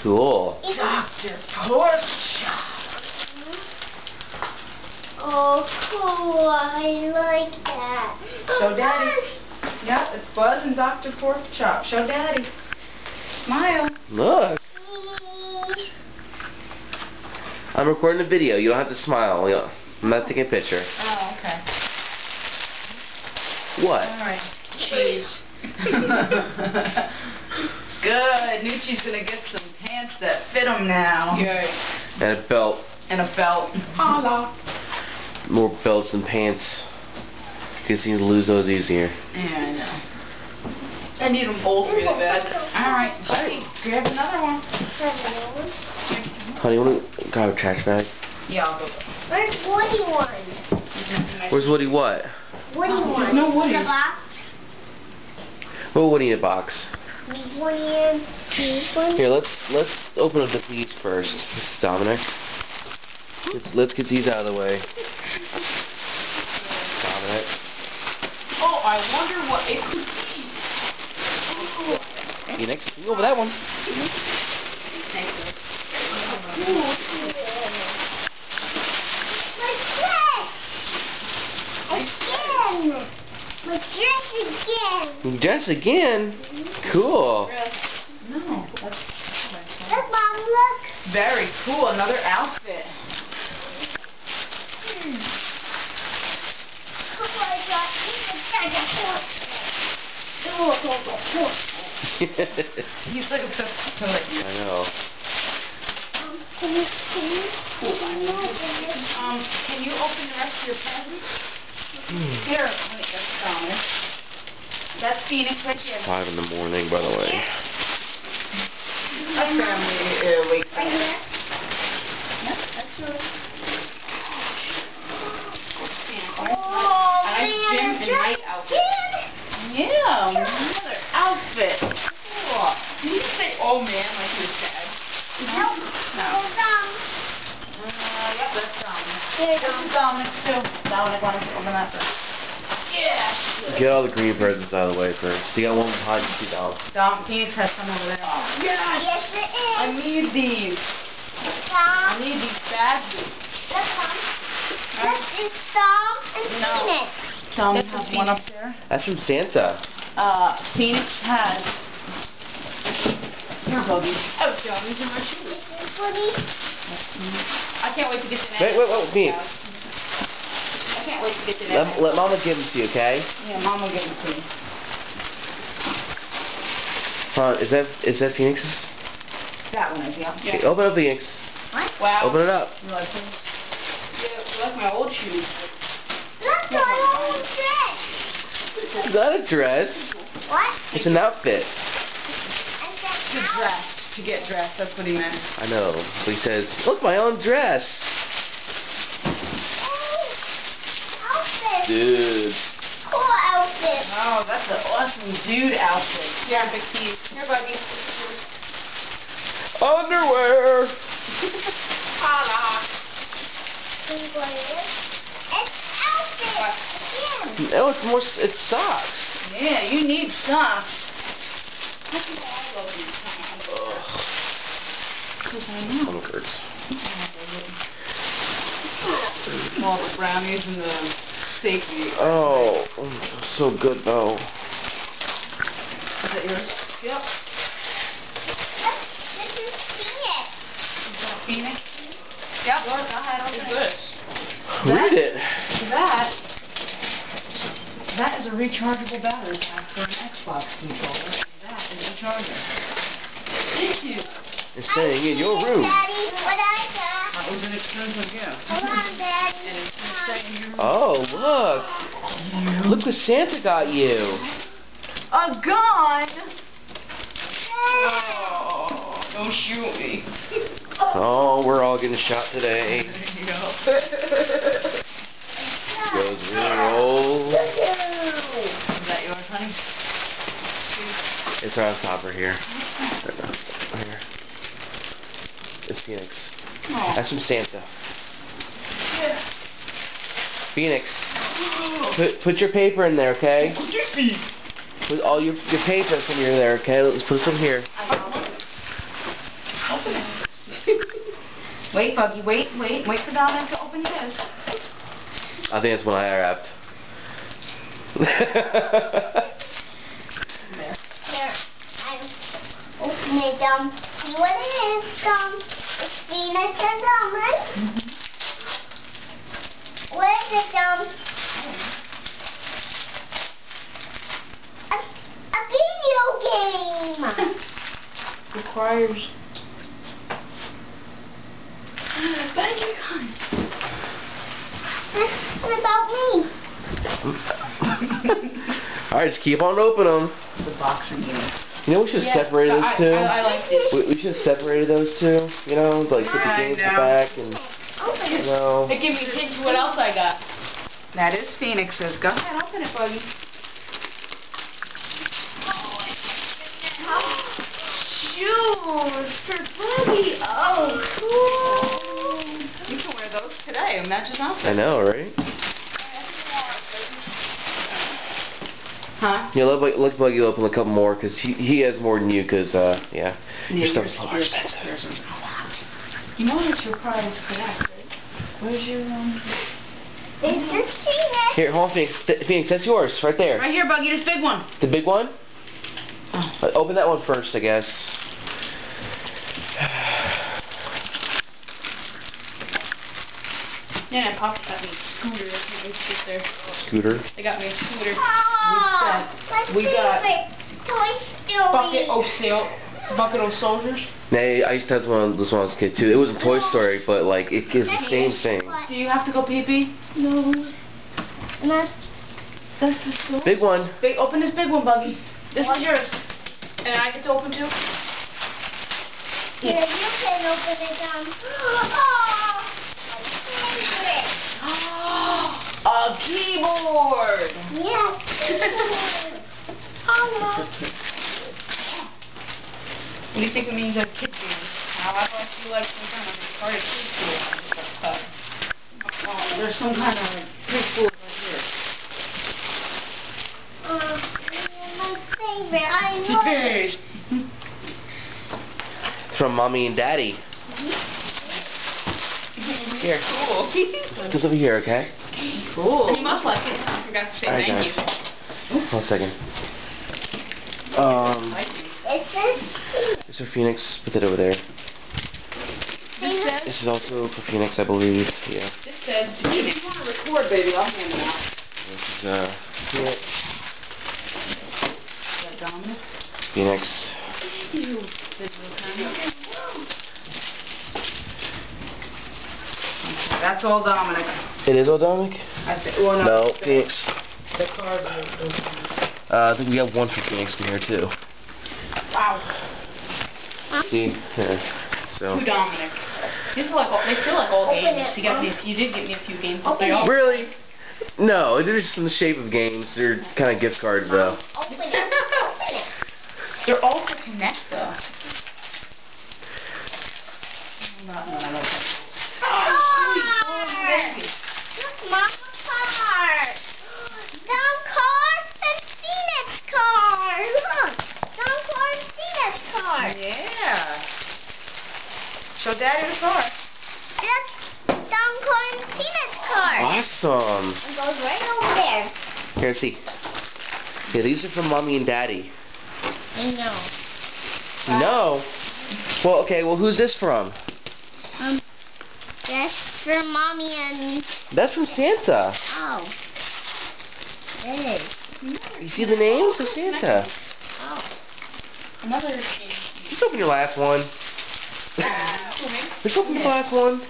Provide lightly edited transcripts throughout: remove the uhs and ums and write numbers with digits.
Cool. Dr. Porkchop. Oh, cool. I like that. Show Daddy. Yep, it's Buzz and Dr. Porkchop. Show Daddy. Smile. Look. I'm recording a video. You don't have to smile. I'm not taking a picture. Oh, okay. What? Alright. Cheese. Good. Nucci's gonna get some pants that fit him now. Yay. And a belt. And a belt. Holla. More belts than pants. Because he can lose those easier. Yeah, I know. I need them both really bad. Alright, Buddy, grab another one. Honey, you want to grab a trash bag? Yeah, I'll go. Where's Woody one? Where's Woody what? Woody one. There's no Woodies. In the box. What Woody in a box? Woody and cheese one. Here, let's open up the these first. This is Dominic. Let's get these out of the way. Dominic. Oh, I wonder what it could be. Phoenix, you go over that one. My dress again. Dress again? Cool. No, that's Look, Mom, look. very cool. Another outfit. He's like obsessed with toilet. I know. Can you Can you open the rest of your presents? Here, honey, that's Dominic. That's Phoenix right here. 5 in the morning, by the way. Our family wakes up. right here? Yep, that's good. Oh, Nice gym and night outfit. Yeah, another outfit. Cool. Did you say, oh man, like you were sad? Nope. No. Yep, that's Dominic. There, This is Dominic's too. Dominic wanted to open that first. Yeah. Get all the green presents out of the way first. You got one behind you, Dom. Phoenix has some over there. Yes, Yes! it I is. need these. I Tom, need these badly. look, Tom. This is Tom and No. Phoenix. Dom This has is one Phoenix. upstairs. That's from Santa. Phoenix has. Here, Bubby. Oh, Johnny's in my shoes. This is Woody. I can't wait to get the Wait, Phoenix. I can't wait to get the Let Mama give them to you, okay? Yeah, Mom will give them to you. Is that Phoenix's? That one is, yeah. Okay, open up Phoenix. What? Wow. Open it up. You like them? Yeah, you like my old shoes. Look, my old dress. It's not a dress. What? It's an outfit. And To dress. To get dressed. That's what he meant. I know. So he says, look, my own dress. Outfit. Dude. Cool outfit. Oh, that's an awesome dude outfit. Here, Big T's. Here, Buggy. Underwear. Holla. It's outfit. Again. No, it's socks. Yeah, you need socks. Because I know. Stomach hurts. All the brownies and the steak we ate. Oh, so good though. Is that yours? Yep. This is Phoenix. Is that Phoenix? Yep. Yours, go ahead. What's Open it. this? Read it. That is a rechargeable battery pack for an Xbox controller. That is a charger. Thank you. It's staying in your room. Daddy, what I got. That was an expensive gift. Hold on, Daddy. And it's gonna stay in your room. Oh, look. Look what Santa got you. A gun! Oh, don't shoot me. Oh, we're all getting shot today. There you go. Goes roll. Is that yours, honey? It's right on top right here. Right here. It's Phoenix. Oh. That's from Santa. Yeah. Phoenix, put your paper in there, okay? Put all your paper from your there, okay? Let's put some here. I got one. Wait, Buggy, wait for Dominic to open his. I think that's when I wrapped. There. Here, I'm opening it, see what it is, It's Phoenix and right? Mm-hmm. What is it, A video game! Requires. Buggy, What about me? Alright, just keep on opening them. the boxing game. You know, we should have separated those two. I like this. We should have separated those two. You know, like put the I games in the know. back and, Open you it. know. It gives me hints what else I got. That is Phoenix's. Go ahead, open it, Buggy. Shoes for Buggy. Oh, cool. You can wear those today. It matches outfit. I know, right? Huh? Yeah, let Buggy open a couple more because he has more than you because, yeah. Your stuff's a little more expensive. Yours is a lot. You know it's your product correct, right? Where's your, This is Phoenix. Here, hold on, Phoenix. Phoenix, that's yours, right there. Right here, Buggy, this big one. The big one? Oh. Open that one first, I guess. Yeah, Pop got me a scooter. That's what we sit there. Scooter. They got me a scooter. Oh, We got favorite Toy Story. Bucket of soldiers. Nay, I used to have this one as a kid too. It wasn't Toy Story, but like it's the same thing. Do you have to go pee-pee? No. Not. That's the soul. Big one. Big, open this big one, Buggy. This is yours. And I get to open too? Here, you can open it, Oh, my favorite. A keyboard. Yes. Oh, no. What do you think it means at kid games? Now, I thought you like some kind of part of preschool. There's some kind of preschool right here. My favorite. I love it. Cheers. It's from Mommy and Daddy. Here. Cool. Put this over here, okay? Cool. You must like it. I forgot to say Alright, thank guys. you. One second. It says This is for Phoenix. Put that over there. Phoenix. This is also for Phoenix, I believe. Yeah. This says, if you want to record, baby, I'll hand it out. This is Phoenix. Is that Dominic? Phoenix. That's all Dominic. It is all Dominic? Well, No, Phoenix. The cards are. I think we have one for Phoenix in here too. Wow. See? Yeah. So. Who Dominic? These are like all, they feel like all Open games. it, You did get me a few games. But Open they all. it. Really? No, they're just in the shape of games. They're kind of gift cards though. Open it. Open it. They're all to connect though. No. Look, Mama car. Don car and Phoenix car. Look, Don car and Phoenix car. Yeah. Show Daddy the car. Look, Don car and Phoenix car. Awesome. It goes right over there. Here, see. Yeah, these are from Mommy and Daddy. I know. No. Well, okay. Well, who's this from? That's for Mommy and... That's from Santa. Oh. It is. You see the names of Santa. Oh. Another game. Just open your last one. Just open the last one.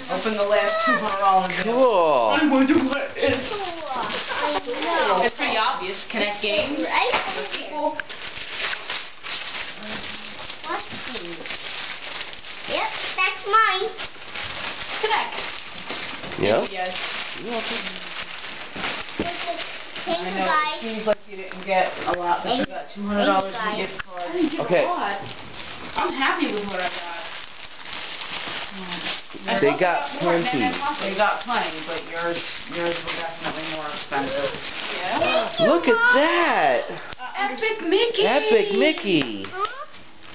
Open the last $200 bill. Cool. I'm going to what is. I know. It's pretty obvious. Connect games. Right Other here. people. Let's see. Yep, that's mine. Connect. Yeah. Thank you guys. You're welcome. Thank I you, know it guys. seems like you didn't get a lot, but you got $200 in gift cards. I didn't get Okay. a lot. I'm happy with what I got. They got plenty. They got plenty, but yours were definitely more expensive. Yeah. Look at that. Epic Mickey. Epic Mickey. Huh?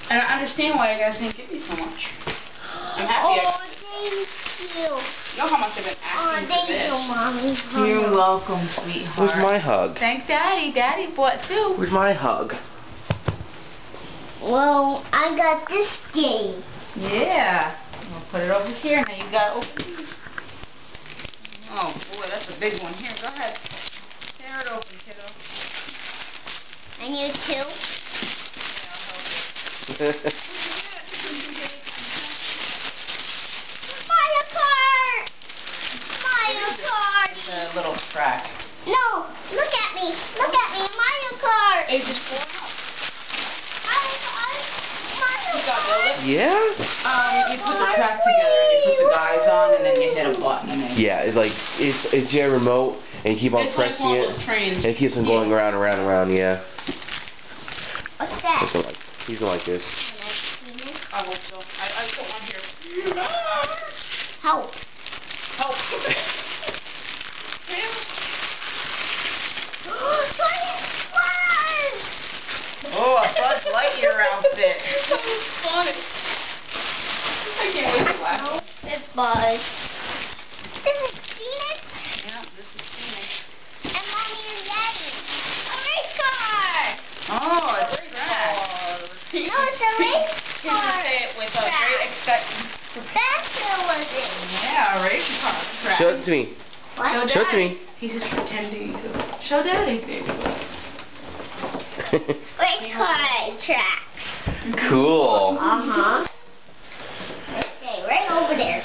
And I understand why you guys didn't give me so much. I'm happy. Oh, thank you. You know how much I've been Oh, asking for thank this. you, Mommy. You're welcome, sweetheart. Where's my hug? Thank Daddy. Daddy bought two. Where's my hug? Well, I got this game. Yeah. We'll put it over here. Now you got open these. Oh boy, that's a big one. Here, go ahead. Tear it open, kiddo. And you too? Mario Kart! Mario Kart! It's a little track. No, look at me. Look at me. Mario Kart. Ages 4 and up. Mario You got build Kart. it? Yeah? You put the track together and you put the guys on and then you hit a button and then Yeah, it's like it's your remote and you keep on it's like pressing one of it. those trains. And it keeps on going around, yeah. What's that? He's gonna like this. Can I see this? I hope so. I put one here. Help. Help. Oh, a Buzz Lightyear outfit. So funny. I can't wait to laugh. It's Buzz. This is Phoenix Yeah, this is Phoenix. and Mommy and Daddy. A race car. Oh, it's a track. No, it's a race He's car. gonna say it with a great acceptance. That's what was it. Yeah, a race car track. Show it to me. What? Show it to me. He's just pretending to. Show Daddy, baby. Race car track. Cool. Uh-huh. Okay, right over there.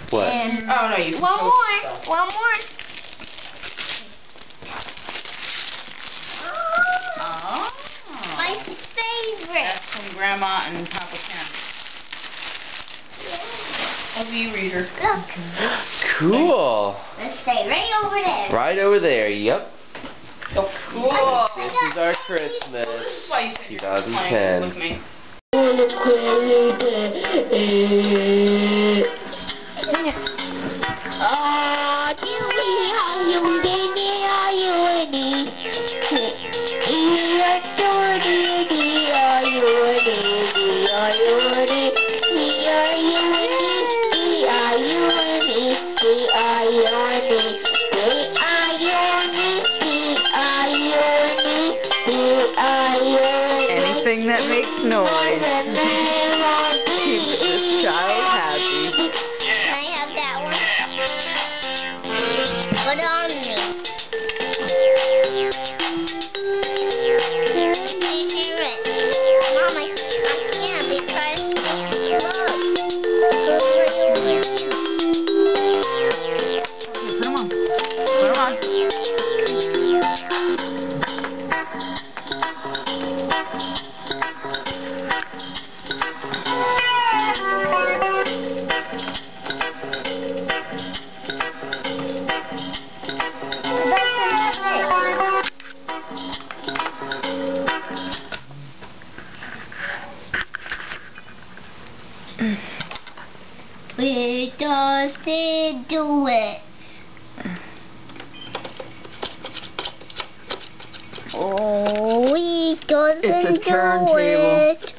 What? And Oh, no, you can one post more. stuff. One more. Oh. My favorite. That's from Grandma and Papa Ken. Of you, reader. Look. Cool. Let's stay right over there. Right over there, yep. Oh, cool. This is our Well, this Christmas. is why you said you're playing with 2010. me. Anything that makes noise keeps this child happy. Can I have that one? Put it on me. Mom, I can't because look. Put them on. Put them on. We just did do it. Oh, we just It's a do turntable. it.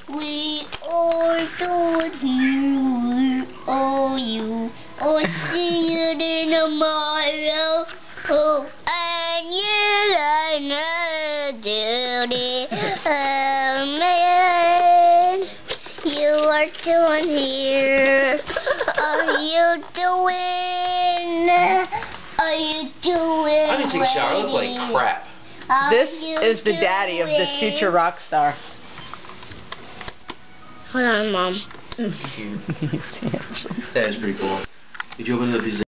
We are doing here. Oh, you. Oh, see you tomorrow. Oh, and you are duty. Oh, man. You are doing here. Are you doing? Are you doing? I didn't take a shower. I look like crap. This is the daddy of this future rock star. Hold on, Mom. That is pretty cool. Did you open it up?